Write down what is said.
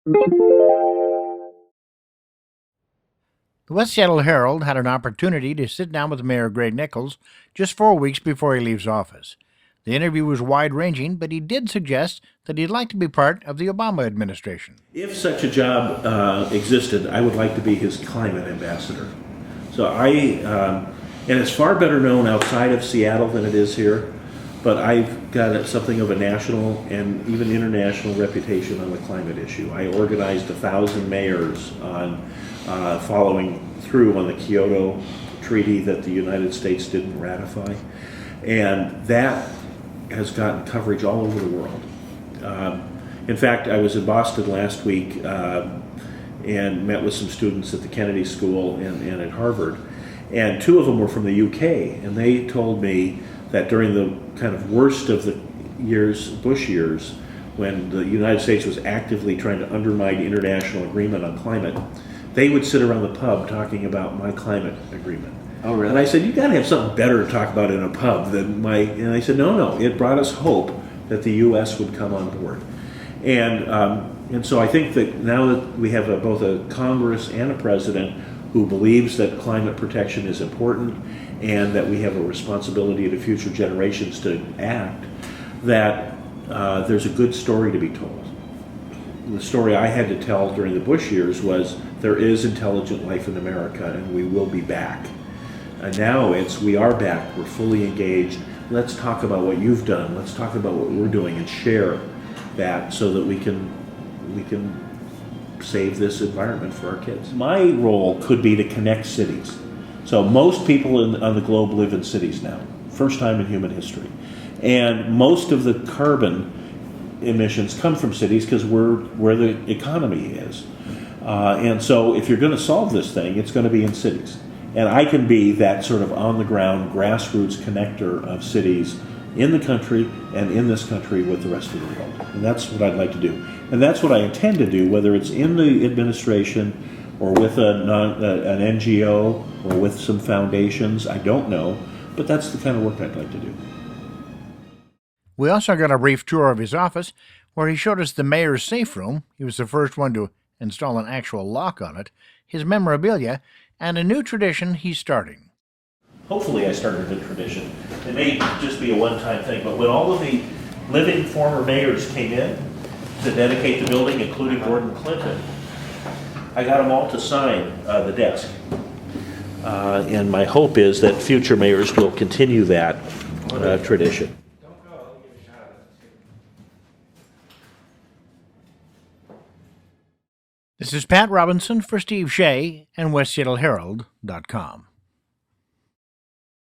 The West Seattle Herald had an opportunity to sit down with Mayor Greg Nickels just 4 weeks before he leaves office. The interview was wide-ranging, but he did suggest that he'd like to be part of the Obama administration. If such a job existed, I would like to be his climate ambassador. And it's far better known outside of Seattle than it is here, but I've got something of a national and even international reputation on the climate issue. I organized 1,000 mayors on following through on the Kyoto Treaty that the United States didn't ratify, and that has gotten coverage all over the world. In fact, I was in Boston last week and met with some students at the Kennedy School and at Harvard, and 2 of them were from the UK, and they told me that during the kind of worst of the years, Bush years, when the United States was actively trying to undermine international agreement on climate, they would sit around the pub talking about my climate agreement. Oh, really? And I said, you got to have something better to talk about in a pub than my. And they said, no, it brought us hope that the U.S. would come on board. And so I think that now that we have both a Congress and a president who believes that climate protection is important and that we have a responsibility to future generations to act, that there's a good story to be told. The story I had to tell during the Bush years was there is intelligent life in America and we will be back. And now we are back, we're fully engaged. Let's talk about what you've done, let's talk about what we're doing and share that so that we can save this environment for our kids. My role could be to connect cities. So most people on the globe live in cities now, first time in human history. And most of the carbon emissions come from cities because we're where the economy is. And so if you're going to solve this thing, it's going to be in cities. And I can be that sort of on-the-ground, grassroots connector of cities in the country and in this country with the rest of the world. And that's what I'd like to do. And that's what I intend to do, whether it's in the administration or with an NGO or with some foundations, I don't know. But that's the kind of work I'd like to do. We also got a brief tour of his office, where he showed us the mayor's safe room. He was the first one to install an actual lock on it, his memorabilia, and a new tradition he's starting. Hopefully I started a tradition. It may just be a one-time thing, but when all of the living former mayors came in to dedicate the building, including Gordon Clinton, I got them all to sign the desk. And my hope is that future mayors will continue that tradition. This is Pat Robinson for Steve Shea and WestSeattleHerald.com.